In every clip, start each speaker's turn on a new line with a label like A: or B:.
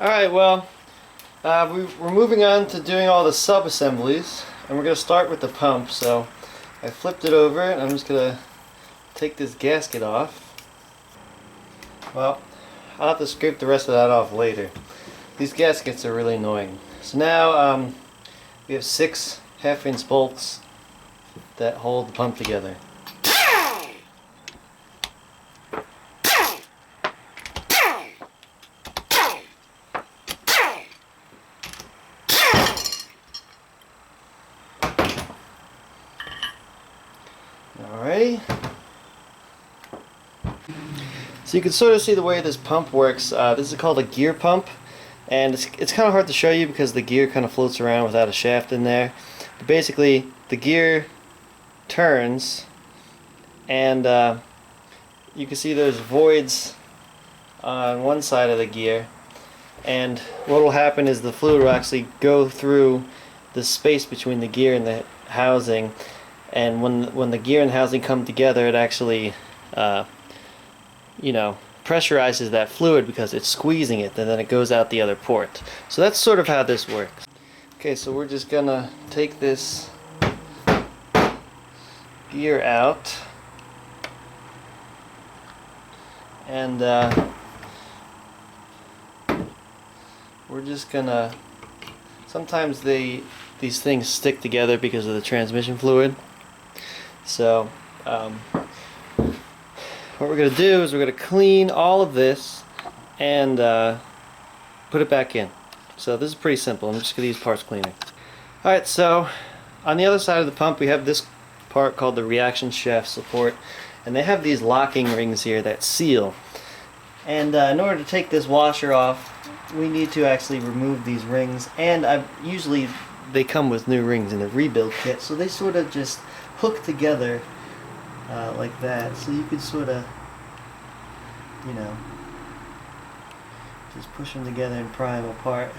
A: Alright, well, we're moving on to doing all the sub-assemblies, and we're going to start with the pump. So I flipped it over, and I'm just going to take this gasket off. Well, I'll have to scrape the rest of that off later. These gaskets are really annoying. So now we have 6 half-inch bolts that hold the pump together. Alrighty. So you can sort of see the way this pump works. This is called a gear pump, and it's kind of hard to show you because the gear kind of floats around without a shaft in there. But basically, the gear turns, and you can see there's voids on one side of the gear, and what will happen is the fluid will actually go through the space between the gear and the housing, and when the gear and housing come together, it actually pressurizes that fluid because it's squeezing it, and then it goes out the other port. So that's sort of how this works. Okay, so we're just gonna take this gear out, and we're just gonna, sometimes these things stick together because of the transmission fluid. So what we're going to do is we're going to clean all of this and put it back in. So this is pretty simple. I'm just going to use parts cleaner. Alright, so on the other side of the pump we have this part called the reaction shaft support, and they have these locking rings here that seal. And in order to take this washer off, we need to actually remove these rings, and usually they come with new rings in the rebuild kit, so they sort of just hook together like that, so you could sort of, just push them together and pry them apart.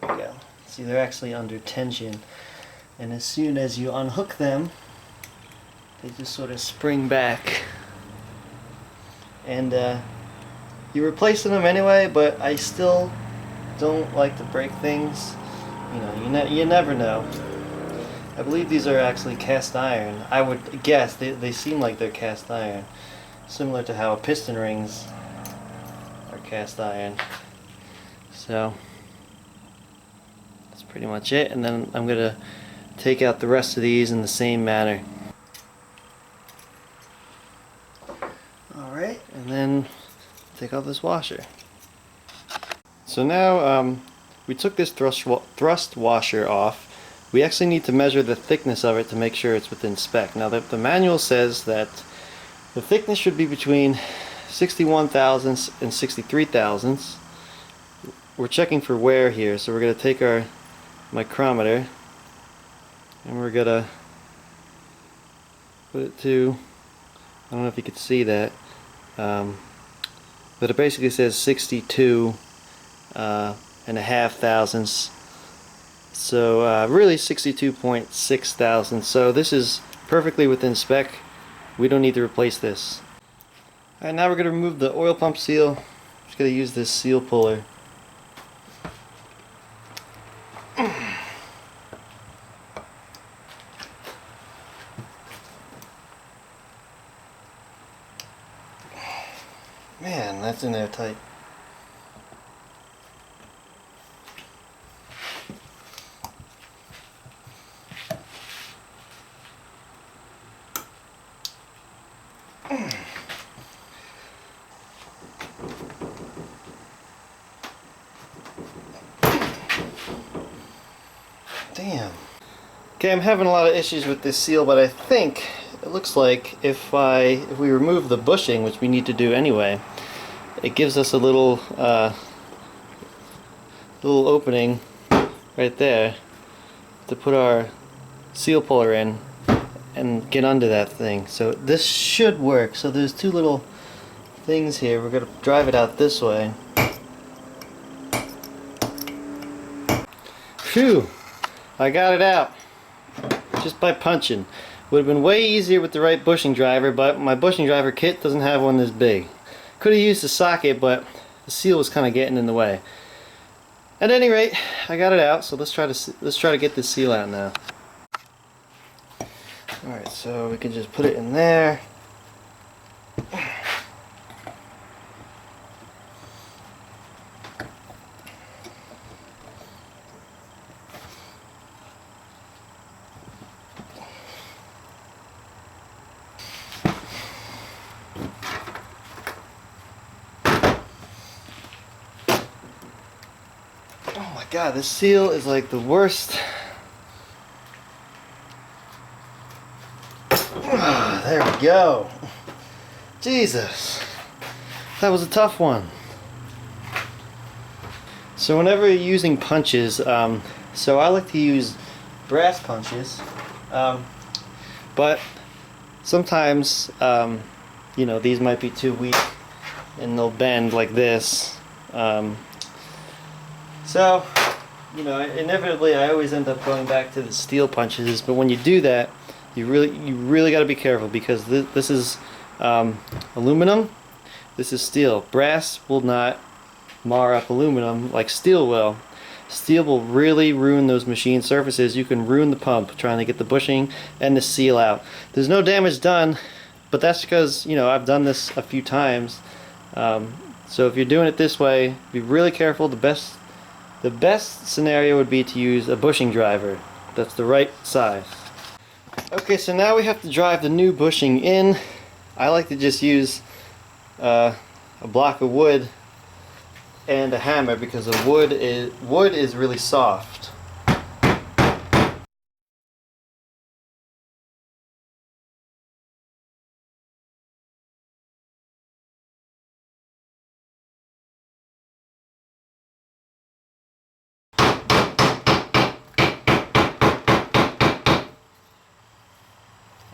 A: There we go. See, they're actually under tension, and as soon as you unhook them, they just sort of spring back. And you're replacing them anyway, but I still don't like to break things. You never know. I believe these are actually cast iron. I would guess they seem like they're cast iron, similar to how piston rings are cast iron. So that's pretty much it, and then I'm gonna take out the rest of these in the same manner. Alright, and then take off this washer. So now we took this thrust washer off. We actually need to measure the thickness of it to make sure it's within spec. Now the manual says that the thickness should be between 61 thousandths and 63 thousandths. We're checking for wear here, so we're going to take our micrometer and we're going to put it to, I don't know if you could see that, but it basically says 62 and a half thousandths. So really 62.6 thousandths. So this is perfectly within spec. We don't need to replace this. Alright, now we're going to remove the oil pump seal. Just going to use this seal puller. Man, that's in there tight. Damn. Okay, I'm having a lot of issues with this seal, but I think it looks like if we remove the bushing, which we need to do anyway, it gives us a little opening right there to put our seal puller in and get under that thing. So this should work. So there's two little things here. We're going to drive it out this way. Phew! I got it out just by punching. Would have been way easier with the right bushing driver, but my bushing driver kit doesn't have one this big. Could have used the socket, but the seal was kind of getting in the way. At any rate, I got it out, so let's try to get this seal out now. Alright, so we can just put it in there. Oh my god, this seal is like the worst. There we go. Jesus. That was a tough one. So whenever you're using punches, so I like to use brass punches, but sometimes, you know, these might be too weak and they'll bend like this. So, you know, inevitably I always end up going back to the steel punches, but when you do that, you really got to be careful, because this is aluminum, this is steel. Brass will not mar up aluminum like steel will. Steel will really ruin those machine surfaces. You can ruin the pump trying to get the bushing and the seal out. There's no damage done, but that's because, you know, I've done this a few times. So if you're doing it this way, be really careful. The best scenario would be to use a bushing driver that's the right size. Okay, so now we have to drive the new bushing in. I like to just use a block of wood and a hammer, because the wood is really soft.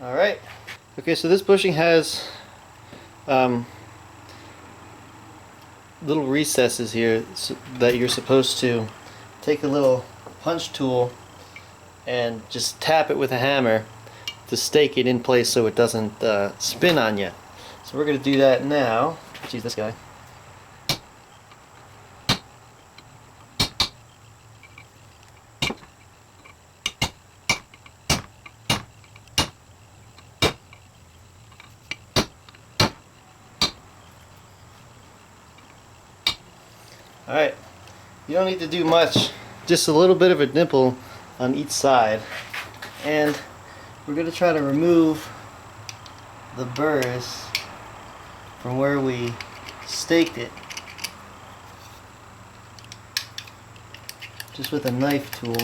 A: Alright, okay, so this bushing has little recesses here that you're supposed to take a little punch tool and just tap it with a hammer to stake it in place so it doesn't spin on you. So we're going to do that now. Let's use this guy. Alright, you don't need to do much, just a little bit of a nipple on each side, and we're going to try to remove the burrs from where we staked it just with a knife tool.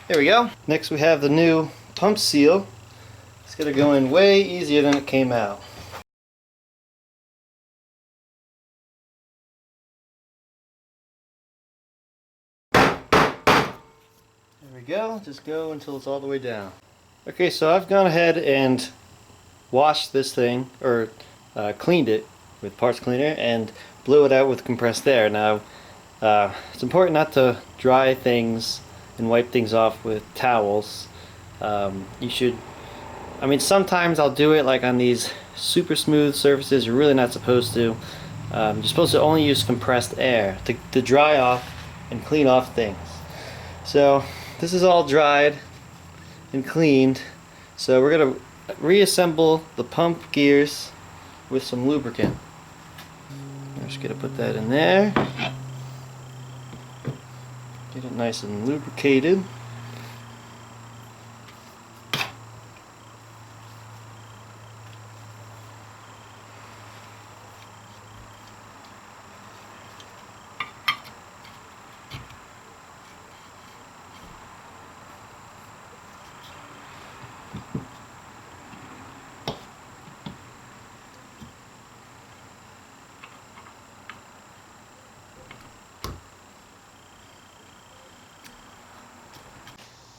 A: There we go. Next we have the new pump seal. It's going to go in way easier than it came out. There we go, just go until it's all the way down. Okay, so I've gone ahead and washed this thing, or cleaned it with parts cleaner, and blew it out with compressed air. Now, it's important not to dry things and wipe things off with towels. You should, I mean, sometimes I'll do it like on these super smooth surfaces. You're really not supposed to. You're supposed to only use compressed air to dry off and clean off things. So this is all dried and cleaned, so we're going to reassemble the pump gears with some lubricant. I'm just going to put that in there, get it nice and lubricated.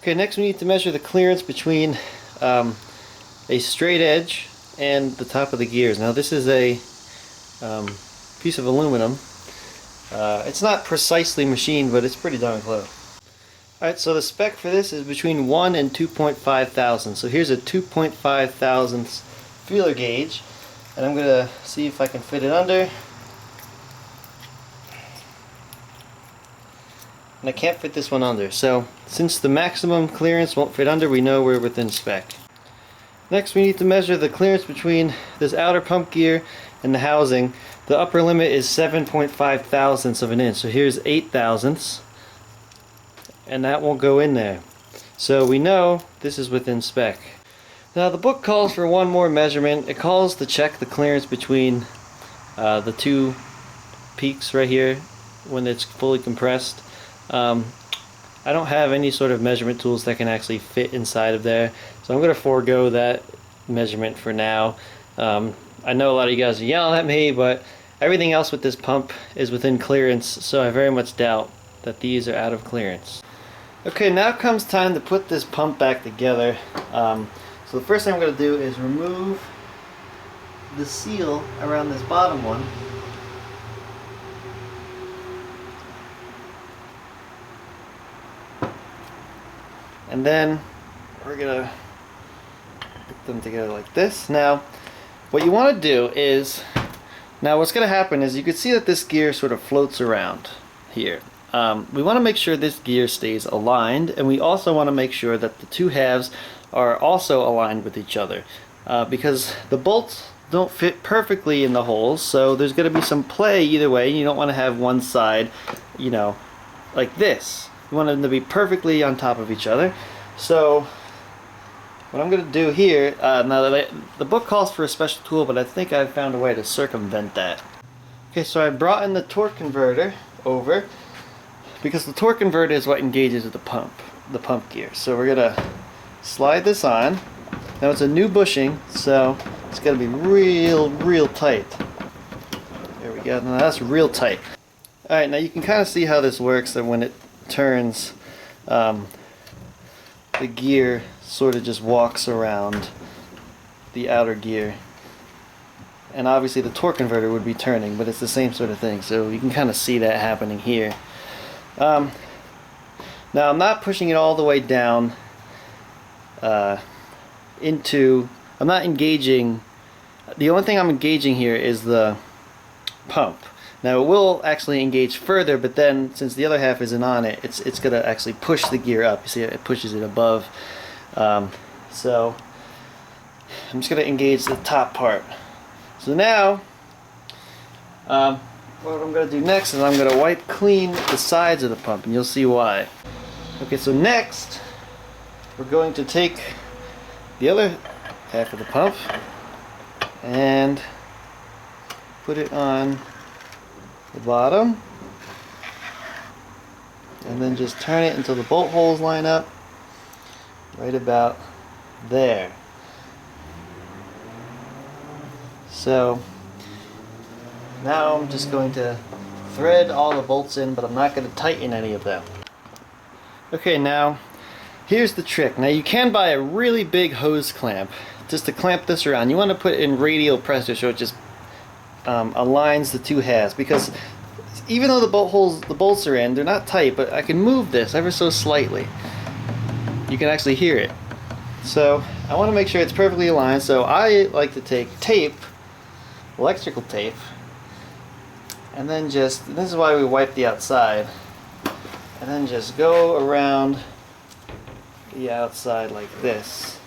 A: Okay, next we need to measure the clearance between a straight edge and the top of the gears. Now this is a piece of aluminum. It's not precisely machined, but it's pretty darn close. Alright, so the spec for this is between 1 and 2.5 thousandths. So here's a 2.5 thousandths feeler gauge, and I'm going to see if I can fit it under. And I can't fit this one under. So since the maximum clearance won't fit under, we know we're within spec. Next, we need to measure the clearance between this outer pump gear and the housing. The upper limit is 7.5 thousandths of an inch. So here's 8 thousandths. And that won't go in there. So we know this is within spec. Now the book calls for one more measurement. It calls to check the clearance between the two peaks right here when it's fully compressed. I don't have any sort of measurement tools that can actually fit inside of there, so I'm going to forego that measurement for now. I know a lot of you guys are yelling at me, but everything else with this pump is within clearance, so I very much doubt that these are out of clearance. Okay, now comes time to put this pump back together. So the first thing I'm going to do is remove the seal around this bottom one. And then we're going to put them together like this. Now, what you want to do is, now what's going to happen is you can see that this gear sort of floats around here. We want to make sure this gear stays aligned, and we also want to make sure that the two halves are also aligned with each other, because the bolts don't fit perfectly in the holes, so there's going to be some play either way. You don't want to have one side, you know, like this. You want them to be perfectly on top of each other. So what I'm going to do here, now that the book calls for a special tool, but I think I've found a way to circumvent that. Okay, so I brought in the torque converter over, because the torque converter is what engages the pump gear. So we're going to slide this on. Now it's a new bushing, so it's got to be real tight. There we go. Now that's real tight. Alright, now you can kind of see how this works, that when it turns, the gear sort of just walks around the outer gear. And obviously the torque converter would be turning, but it's the same sort of thing. So you can kind of see that happening here. Now I'm not pushing it all the way down I'm not engaging. The only thing I'm engaging here is the pump. Now it will actually engage further, but then since the other half isn't on it, it's going to actually push the gear up. You see, it pushes it above. So I'm just going to engage the top part. So now what I'm going to do next is I'm going to wipe clean the sides of the pump, and you'll see why. Okay, so next we're going to take the other half of the pump and put it on the bottom, and then just turn it until the bolt holes line up right about there. So now I'm just going to thread all the bolts in, but I'm not going to tighten any of them. Okay, now here's the trick. Now you can buy a really big hose clamp just to clamp this around. You want to put it in radial pressure so it just aligns the two halves, because even though the bolts are in, they're not tight, but I can move this ever so slightly. You can actually hear it. So I want to make sure it's perfectly aligned, so I like to take tape, electrical tape, and then this is why we wipe the outside, and then just go around the outside like this.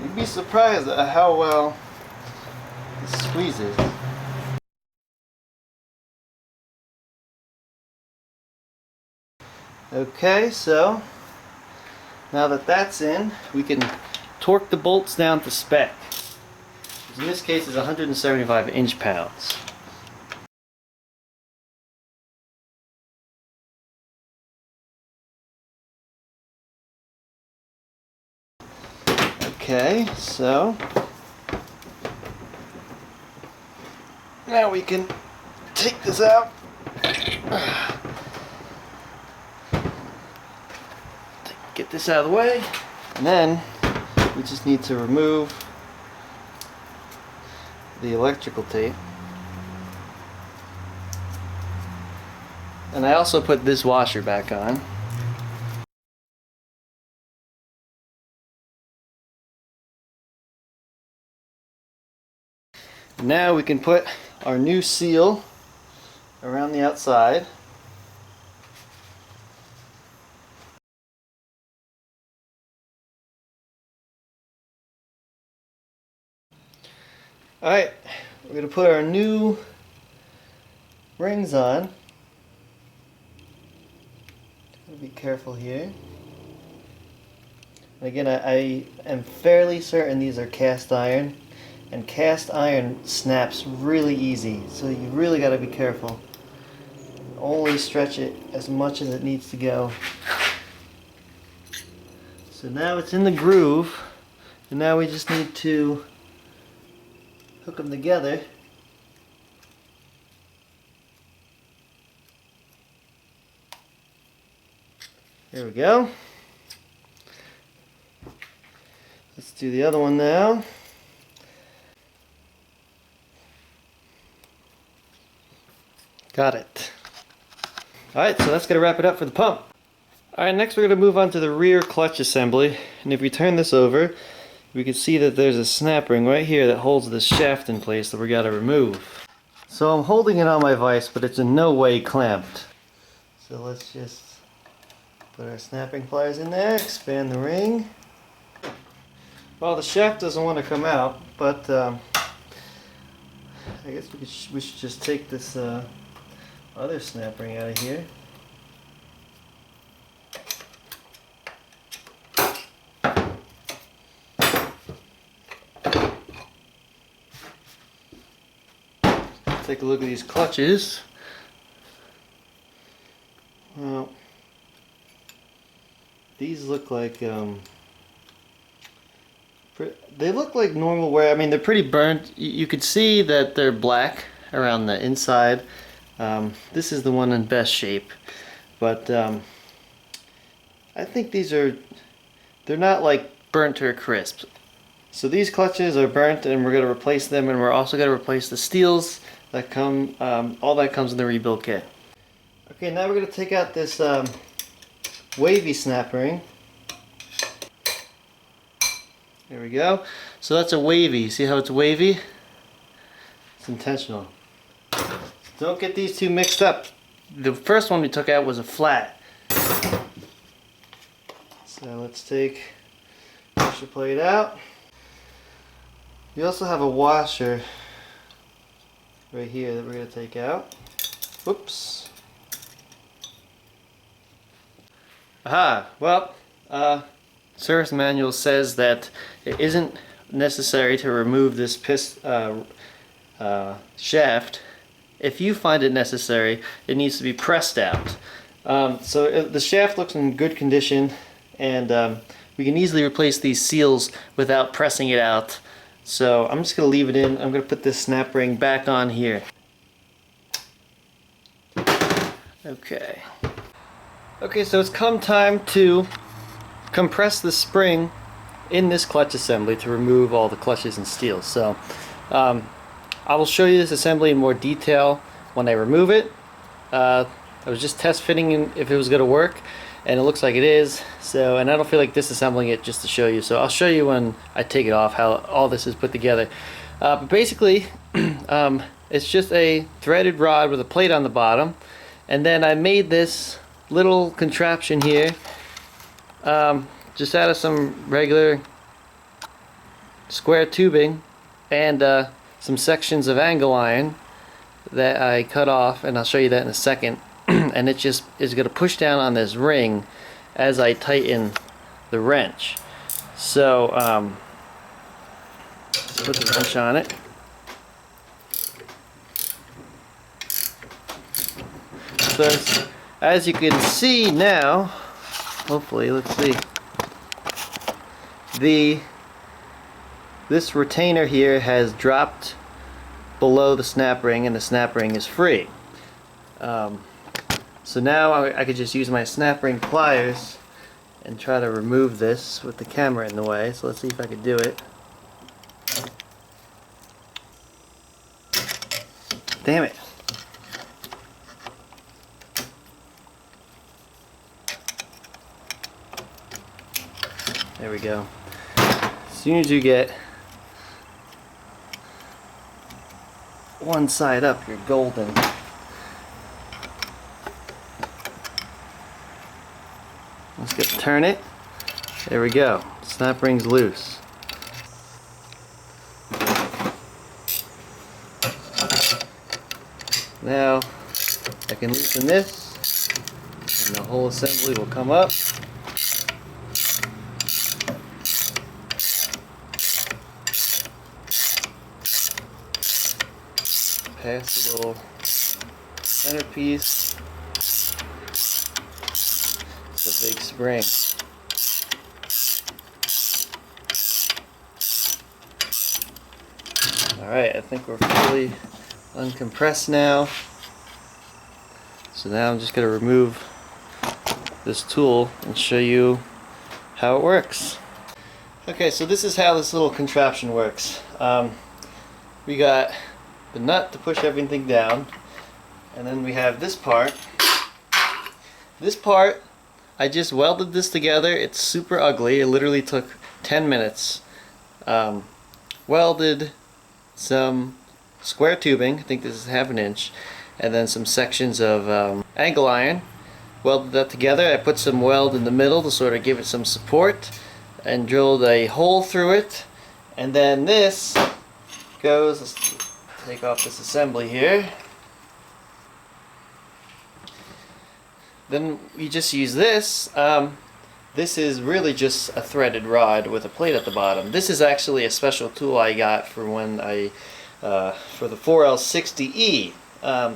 A: You'd be surprised at how well it squeezes. Okay, so now that that's in, we can torque the bolts down to spec. In this case, it's 175 inch-pounds. Okay, so now we can take this out. get this out of the way, and then we just need to remove the electrical tape. And I also put this washer back on. Now we can put our new seal around the outside. Alright, we're going to put our new rings on. Gotta be careful here. And again, I am fairly certain these are cast iron, and cast iron snaps really easy, so you really got to be careful. Only stretch it as much as it needs to go. So now it's in the groove, and now we just need to hook them together. There we go. Let's do the other one now. Got it. Alright, so that's going to wrap it up for the pump. Alright, next we're going to move on to the rear clutch assembly. And if we turn this over, we can see that there's a snap ring right here that holds this shaft in place that we got to remove. So I'm holding it on my vise, but it's in no way clamped. So let's just put our snapping pliers in there, expand the ring. Well, the shaft doesn't want to come out, but I guess we should just take this other snap ring out of here. Take a look at these clutches. Well, these look like they look like normal wear. I mean, they're pretty burnt. You could see that they're black around the inside. This is the one in best shape, but I think they're not like burnt to a crisp. So these clutches are burnt, and we're going to replace them, and we're also going to replace the steels that come, all that comes in the rebuild kit. Okay, now we're going to take out this wavy snap ring. There we go. So that's a wavy. See how it's wavy? It's intentional. Don't get these two mixed up. The first one we took out was a flat. So let's take pressure plate out. We also have a washer right here that we're going to take out. Whoops. Aha, well, service manual says that it isn't necessary to remove this shaft. If you find it necessary, it needs to be pressed out. So the shaft looks in good condition, and we can easily replace these seals without pressing it out. So I'm just going to leave it in. I'm going to put this snap ring back on here. Okay. Okay, so it's come time to compress the spring in this clutch assembly to remove all the clutches and steels. So I will show you this assembly in more detail when I remove it. I was just test fitting if it was going to work, and it looks like it is. So, and I don't feel like disassembling it just to show you. So I'll show you when I take it off how all this is put together. But basically, it's just a threaded rod with a plate on the bottom, and then I made this little contraption here just out of some regular square tubing and some sections of angle iron that I cut off, and I'll show you that in a second. And it just is going to push down on this ring as I tighten the wrench. So let's put the wrench on it. So as you can see now, hopefully, let's see, this retainer here has dropped below the snap ring, and the snap ring is free. So now I could just use my snap ring pliers and try to remove this with the camera in the way. So let's see if I can do it. Damn it. There we go. As soon as you get one side up, you're golden. Let's get turn it. There we go. Snap ring's loose. Now I can loosen this and the whole assembly will come up. Pass the little centerpiece. It's a big spring. Alright, I think we're fully uncompressed now. So now I'm just going to remove this tool and show you how it works. Okay, so this is how this little contraption works. We got the nut to push everything down, and then we have this part. This part, I just welded this together. It's super ugly. It literally took 10 minutes. Welded some square tubing, I think this is 1/2 inch, and then some sections of angle iron. Welded that together. I put some weld in the middle to sort of give it some support, and drilled a hole through it. And then this goes, let's take off this assembly here. Then you just use this. This is really just a threaded rod with a plate at the bottom. This is actually a special tool I got for when I for the 4L60E.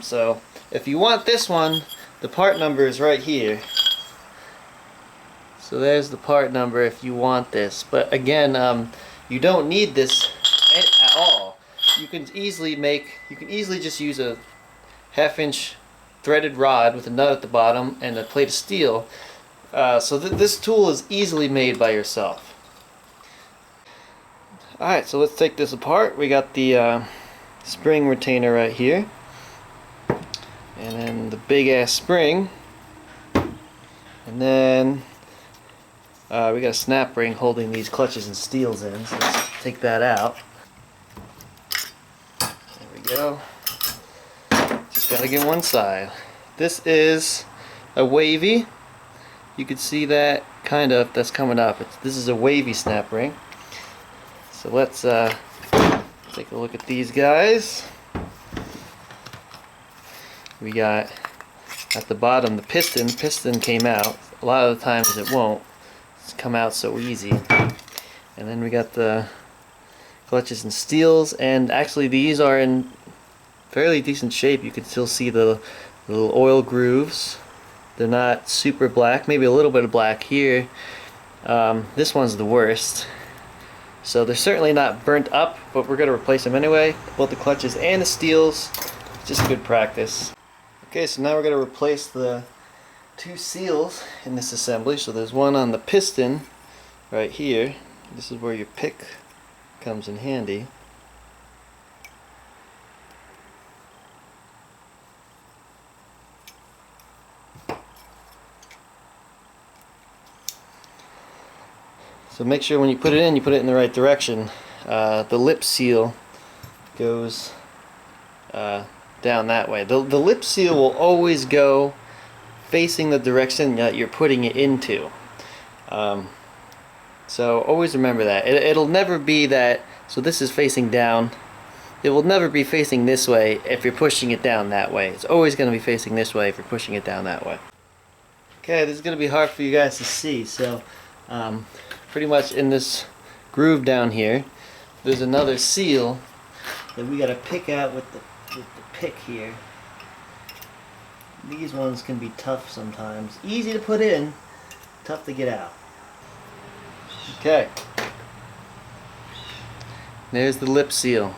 A: So if you want this one, the part number is right here. So there's the part number if you want this. But again, you don't need this at all. You can easily just use a 1/2 inch threaded rod with a nut at the bottom and a plate of steel. So this tool is easily made by yourself. Alright, so let's take this apart. We got the spring retainer right here, and then the big ass spring, and then we got a snap ring holding these clutches and steels in, so let's take that out. There we go. Just gotta get one side. This is a wavy. You can see that kind of, that's coming up. This is a wavy snap ring. So let's take a look at these guys. We got at the bottom the piston. Piston came out. A lot of the times it won't. It's come out so easy. And then we got the clutches and steels, and actually these are in fairly decent shape. You can still see the little oil grooves. They're not super black, maybe a little bit of black here. This one's the worst. So they're certainly not burnt up, but we're going to replace them anyway. Both the clutches and the steels. Just good practice. Okay, so now we're going to replace the two seals in this assembly. So there's one on the piston right here. This is where your pick comes in handy. So make sure when you put it in, you put it in the right direction. The lip seal goes down that way. The lip seal will always go facing the direction that you're putting it into. So always remember that. It'll never be that, so this is facing down. It will never be facing this way if you're pushing it down that way. It's always going to be facing this way if you're pushing it down that way. Okay, this is going to be hard for you guys to see, so pretty much in this groove down here, there's another seal that we got to pick out with the pick here. These ones can be tough sometimes. Easy to put in, tough to get out. Okay. There's the lip seal.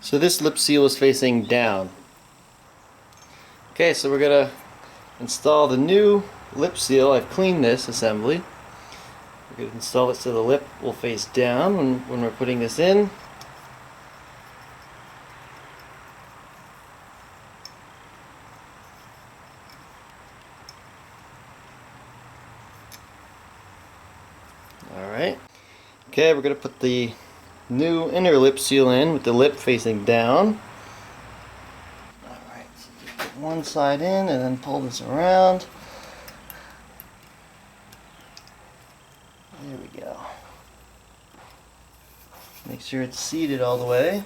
A: So this lip seal is facing down. Okay, so we're gonna install the new lip seal. I've cleaned this assembly. We're going to install it so the lip will face down when we're putting this in. Alright. Okay, we're going to put the new inner lip seal in with the lip facing down. Alright, so just put one side in and then pull this around. There we go. Make sure it's seated all the way.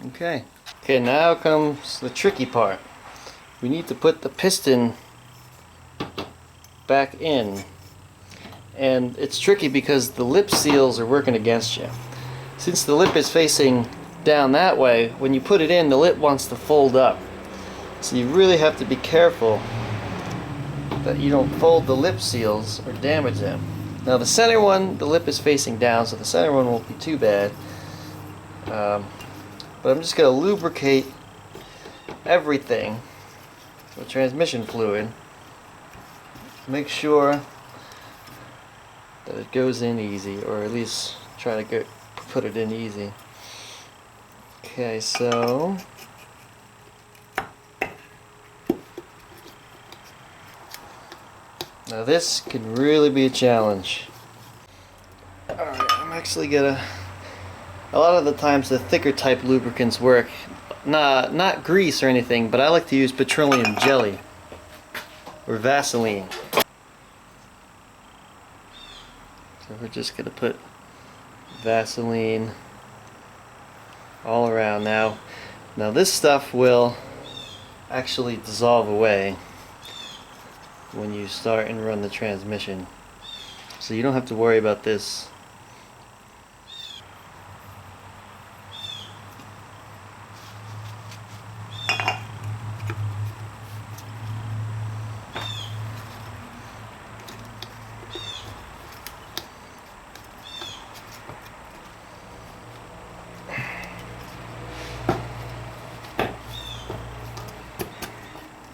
A: Okay. Okay, now comes the tricky part. We need to put the piston back in. And it's tricky because the lip seals are working against you. Since the lip is facing down that way, when you put it in, the lip wants to fold up. So you really have to be careful that you don't fold the lip seals or damage them. Now the center one, the lip is facing down, so the center one won't be too bad. But I'm just going to lubricate everything with transmission fluid. Make sure that it goes in easy, or at least try to put it in easy. Okay, so now this can really be a challenge. Alright, I'm actually gonna, a lot of the times the thicker type lubricants work, not grease or anything, but I like to use petroleum jelly or Vaseline. So we're just going to put Vaseline all around. Now this stuff will actually dissolve away when you start and run the transmission. So you don't have to worry about this.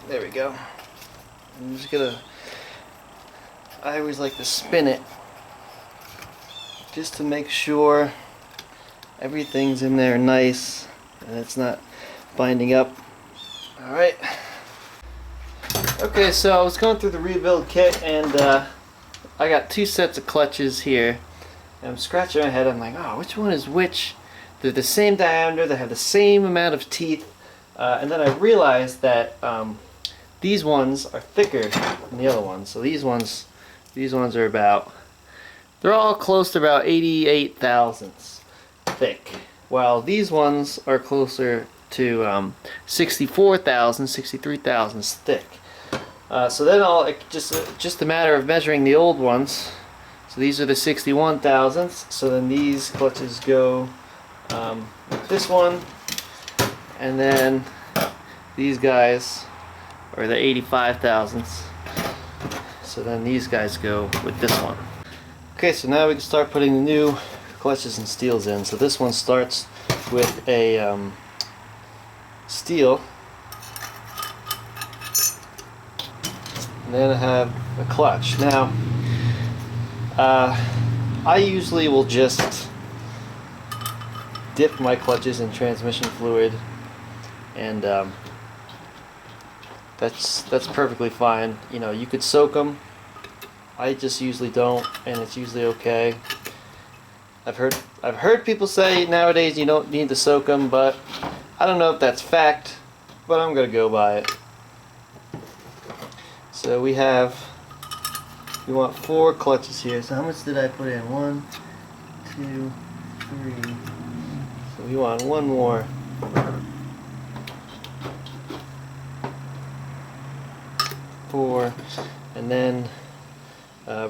A: There we go. I'm just gonna, I always like to spin it just to make sure everything's in there nice and it's not binding up. Alright. Okay, so I was going through the rebuild kit and I got two sets of clutches here. And I'm scratching my head, I'm like, oh, which one is which? They're the same diameter, they have the same amount of teeth. And then I realized that these ones are thicker than the other ones. So these ones are about, they're all close to about 88 thousandths thick, while these ones are closer to 64 thousandths, 63 thousandths thick. So then I'll just a matter of measuring the old ones. So these are the 61 thousandths. So then these clutches go with this one, and then these guys are the 85 thousandths. So then these guys go with this one. Okay, so now we can start putting the new clutches and steels in. So this one starts with a steel, and then I have a clutch. Now I usually will just dip my clutches in transmission fluid, and that's perfectly fine. You know, you could soak them. I just usually don't, and it's usually okay. I've heard people say nowadays you don't need to soak them, but I don't know if that's fact, but I'm gonna go by it. So we want 4 clutches here. So how much did I put in? 1, 2, 3. So we want one more. 4, and then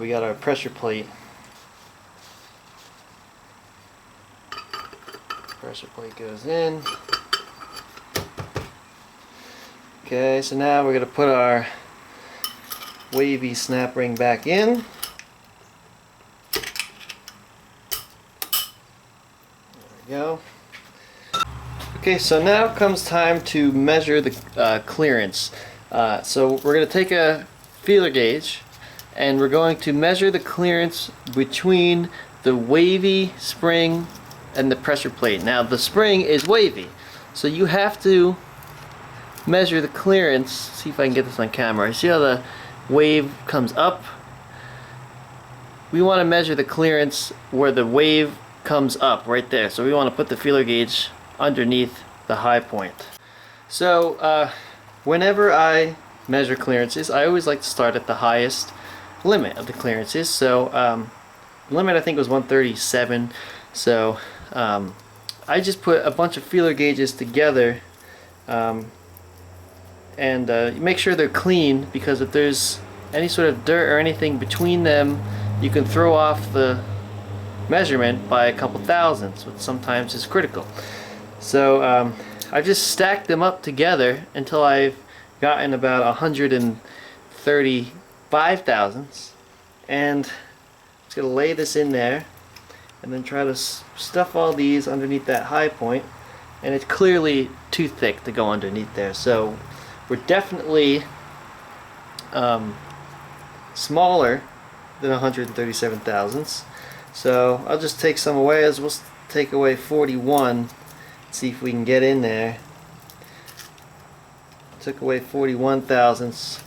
A: we got our pressure plate. Pressure plate goes in. Okay, so now we're going to put our wavy snap ring back in. There we go. Okay, so now comes time to measure the clearance. So we're going to take a feeler gauge, and we're going to measure the clearance between the wavy spring and the pressure plate. Now the spring is wavy, so you have to measure the clearance. See if I can get this on camera. See how the wave comes up? We want to measure the clearance where the wave comes up, right there. So we want to put the feeler gauge underneath the high point. So whenever I measure clearances, I always like to start at the highest limit of the clearances. So the limit I think was 137. So I just put a bunch of feeler gauges together and make sure they're clean, because if there's any sort of dirt or anything between them, you can throw off the measurement by a couple thousandths, which sometimes is critical. So I've just stacked them up together until I've gotten about 135 thousandths, and I'm just going to lay this in there and then try to stuff all these underneath that high point, and it's clearly too thick to go underneath there. So we're definitely smaller than 137 thousandths. So I'll just take some away. As we'll take away 41. See if we can get in there. Took away 41 thousandths.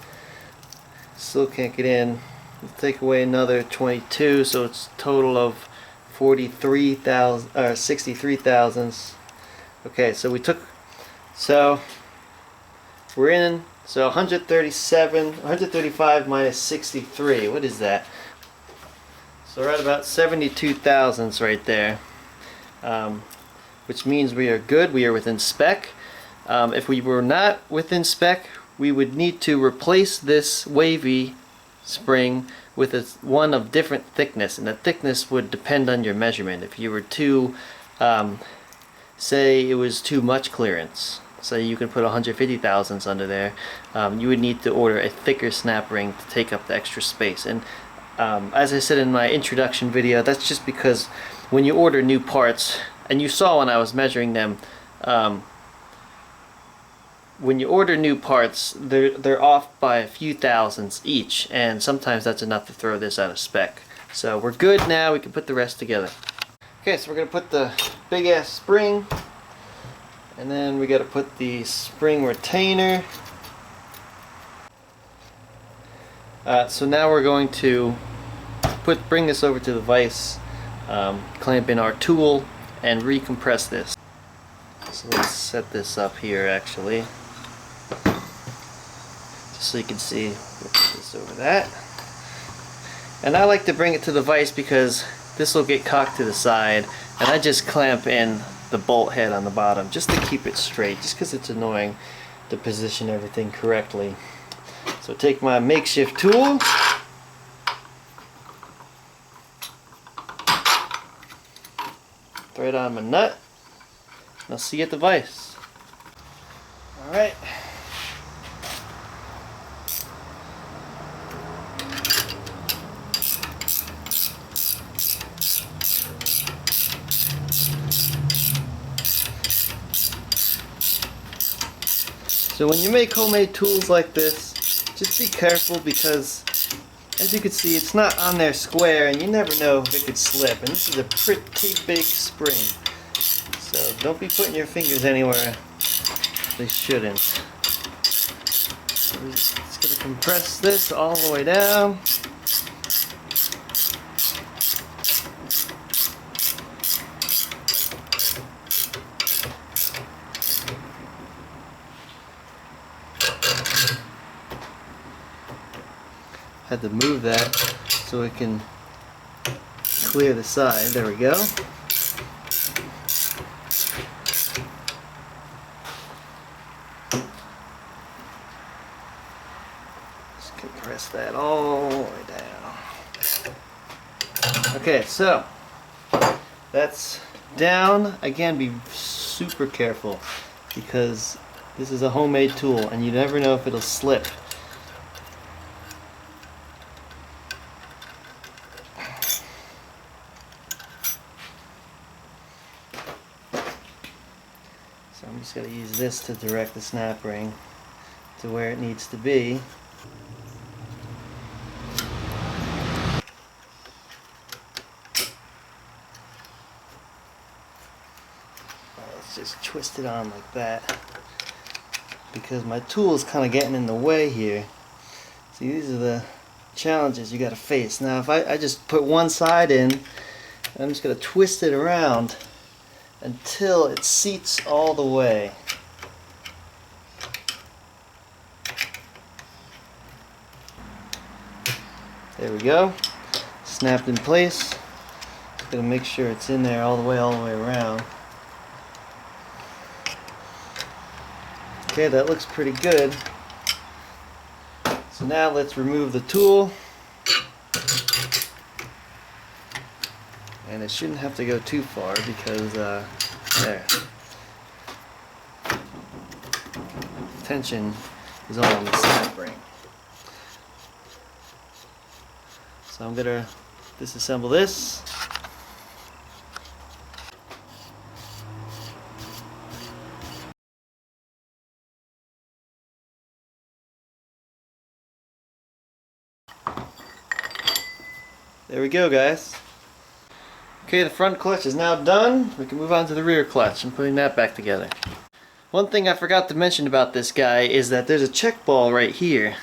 A: Still can't get in. We'll take away another 22, so it's a total of 43,000 or 63 thousandths. Okay, so we're in. So 135 minus 63. What is that? So we're at about 72 thousandths right there, which means we are good. We are within spec. If we were not within spec, we would need to replace this wavy spring with one of different thickness, and the thickness would depend on your measurement. If you were too, say it was too much clearance, so you can put 150 thousandths under there, you would need to order a thicker snap ring to take up the extra space. And as I said in my introduction video, that's just because when you order new parts, and you saw when I was measuring them, when you order new parts, they're off by a few thousandths each, and sometimes that's enough to throw this out of spec. So we're good now. We can put the rest together. Okay, so we're gonna put the big ass spring, and then we got to put the spring retainer. So now we're going to bring this over to the vise, clamp in our tool, and recompress this. So let's set this up here actually, just so you can see. We'll put this over that. And I like to bring it to the vise because this will get cocked to the side, and I just clamp in the bolt head on the bottom just to keep it straight, just because it's annoying to position everything correctly. So take my makeshift tool, thread on my nut, and I'll see you at the vise. Alright. So when you make homemade tools like this, just be careful, because as you can see, it's not on there square, and you never know if it could slip. And this is a pretty big spring, so don't be putting your fingers anywhere they shouldn't. So we're just going to compress this all the way down. Had to move that so it can clear the side. There we go. Just compress that all the way down. Okay, so that's down. Again, be super careful, because this is a homemade tool and you never know if it'll slip. So I'm just going to use this to direct the snap ring to where it needs to be. just twist it on like that, because my tool is kind of getting in the way here. See, these are the challenges you got to face. Now if I just put one side in, I'm just going to twist it around until it seats all the way. There we go. Snapped in place. Just going to make sure it's in there all the way around. Okay, that looks pretty good. So now let's remove the tool. And it shouldn't have to go too far because, there. Tension is all on the snap ring. So I'm gonna disassemble this. There we go, guys. Okay, the front clutch is now done. We can move on to the rear clutch and putting that back together. One thing I forgot to mention about this guy is that there's a check ball right here.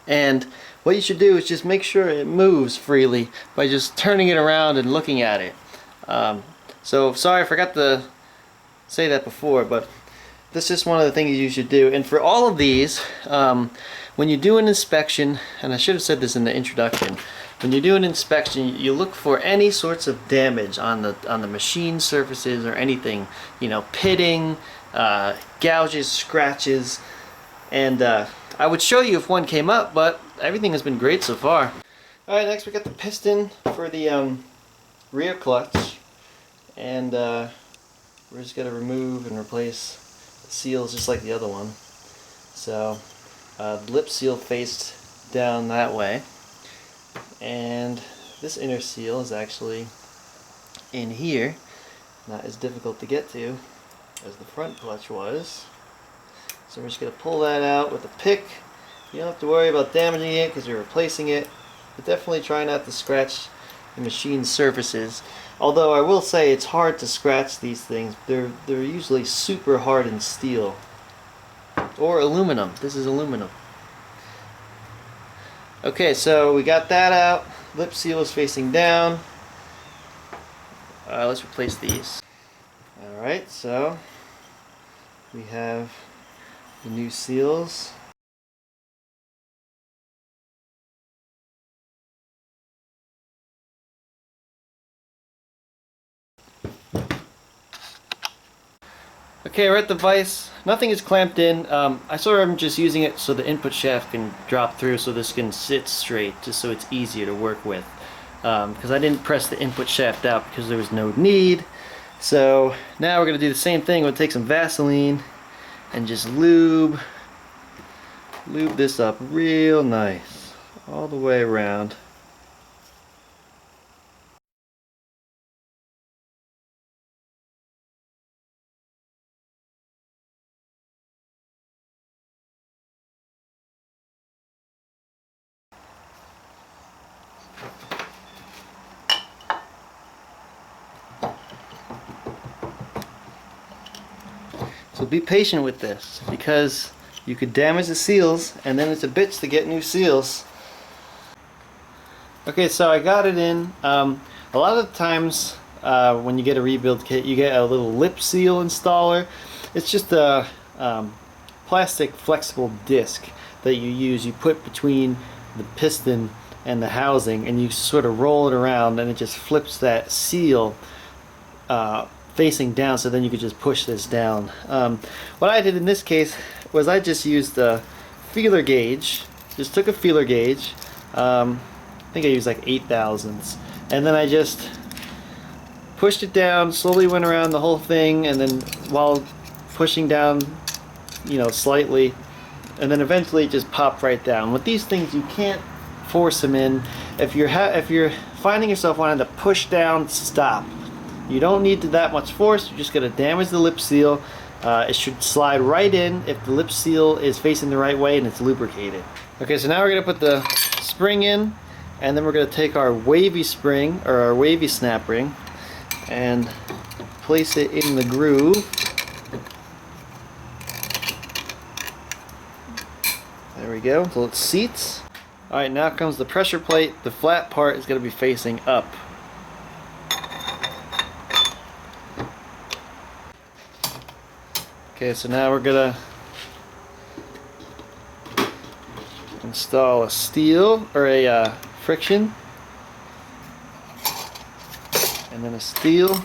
A: And what you should do is just make sure it moves freely by just turning it around and looking at it. So sorry, I forgot to say that before, but this is one of the things you should do. And for all of these, when you do an inspection, and I should have said this in the introduction, when you do an inspection, you look for any sorts of damage on the machine surfaces or anything, you know, pitting, gouges, scratches, and I would show you if one came up, but everything has been great so far. Alright, next we got the piston for the rear clutch, and we're just going to remove and replace the seals just like the other one. So the lip seal faced down that way, and this inner seal is actually in here, not as difficult to get to as the front clutch was. So we're just going to pull that out with a pick. You don't have to worry about damaging it because you're replacing it, but definitely try not to scratch the machine surfaces. Although I will say it's hard to scratch these things. They're usually super hardened steel or aluminum. This is aluminum. Okay, so we got that out. Lip seal is facing down. Let's replace these. Alright, so we have the new seals. Okay, we're at the vise. Nothing is clamped in. I sort of am just using it so the input shaft can drop through so this can sit straight, just so it's easier to work with. Because I didn't press the input shaft out because there was no need. So now we're going to do the same thing. We'll take some Vaseline and just lube this up real nice all the way around. So be patient with this because you could damage the seals and then it's a bitch to get new seals. Okay, so I got it in. A lot of the times when you get a rebuild kit, you get a little lip seal installer. It's just a plastic flexible disc that you use. You put between the piston and the housing and you sort of roll it around and it just flips that seal facing down, so then you could just push this down. What I did in this case was I just used a feeler gauge, just took a feeler gauge, I think I used like 8/1000ths, and then I just pushed it down, slowly went around the whole thing, and then while pushing down, you know, slightly, and then eventually it just popped right down. With these things you can't force them in. If you're finding yourself wanting to push down, stop. You don't need that much force. You're just going to damage the lip seal. It should slide right in if the lip seal is facing the right way and it's lubricated. Okay, so now we're going to put the spring in, and then we're going to take our wavy spring, or our wavy snap ring, and place it in the groove go. So it seats. Alright, now comes the pressure plate. The flat part is going to be facing up. Okay, so now we're going to install a steel, or a friction, and then a steel,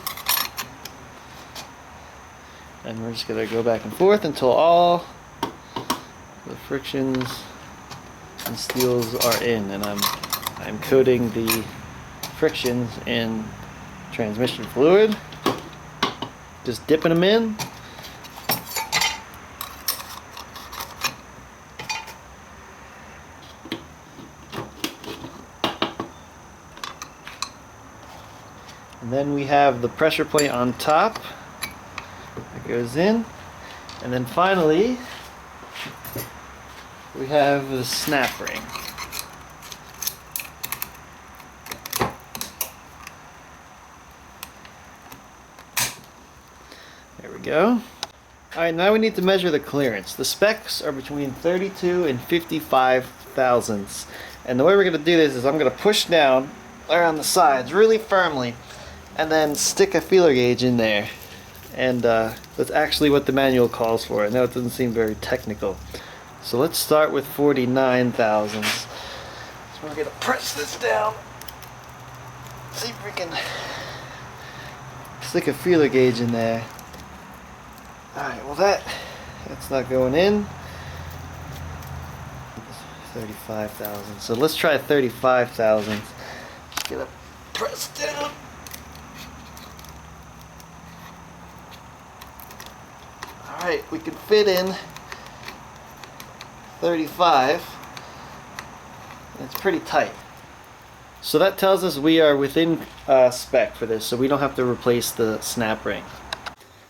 A: and we're just going to go back and forth until all the frictions and steels are in, and I'm coating the frictions in transmission fluid, just dipping them in. And then we have the pressure plate on top that goes in, and then finally we have the snap ring. There we go. Alright, now we need to measure the clearance. The specs are between 32 and 55 thousandths. And the way we're going to do this is I'm going to push down around the sides really firmly and then stick a feeler gauge in there. And that's actually what the manual calls for. I know it doesn't seem very technical. So let's start with 49 thousandths. So we're going to press this down. See if we can stick a feeler gauge in there. Alright, well that's not going in. 35 thousandths. So let's try 35 thousandths. Just gonna press down. Alright, we can fit in 35. It's pretty tight. So that tells us we are within spec for this, so we don't have to replace the snap ring.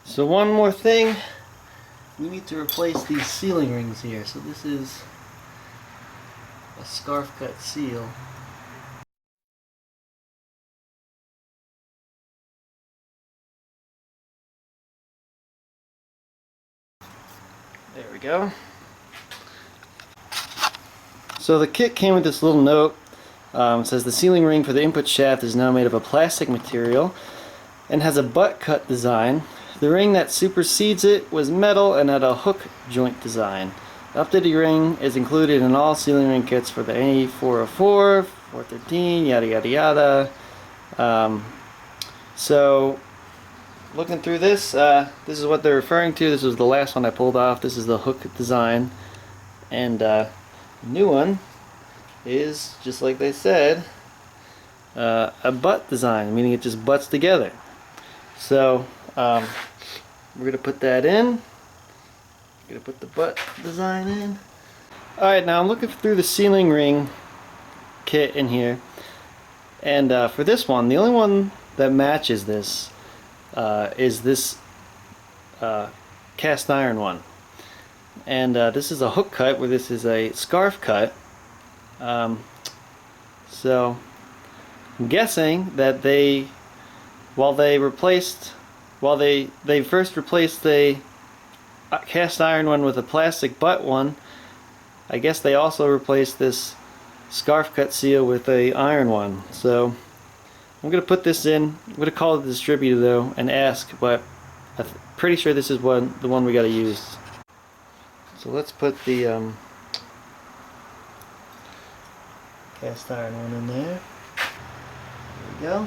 A: So one more thing, we need to replace these sealing rings here. So this is a scarf cut seal. There we go. So the kit came with this little note. It says the sealing ring for the input shaft is now made of a plastic material and has a butt cut design. The ring that supersedes it was metal and had a hook joint design. The updated ring is included in all sealing ring kits for the A404, 413, yada yada yada. So looking through this, this is what they're referring to. This was the last one I pulled off. This is the hook design, and the new one is, just like they said, a butt design, meaning it just butts together. So we're going to put that in. We're going to put the butt design in. Alright, now I'm looking through the sealing ring kit in here, and for this one, the only one that matches this is this cast iron one. And this is a hook cut, where this is a scarf cut. So I'm guessing that they first replaced the cast iron one with a plastic butt one, I guess they also replaced this scarf cut seal with a iron one. So I'm gonna put this in. I'm gonna call the distributor though and ask, but I'm pretty sure this is the one we gotta use. So let's put the cast iron one in there. There we go.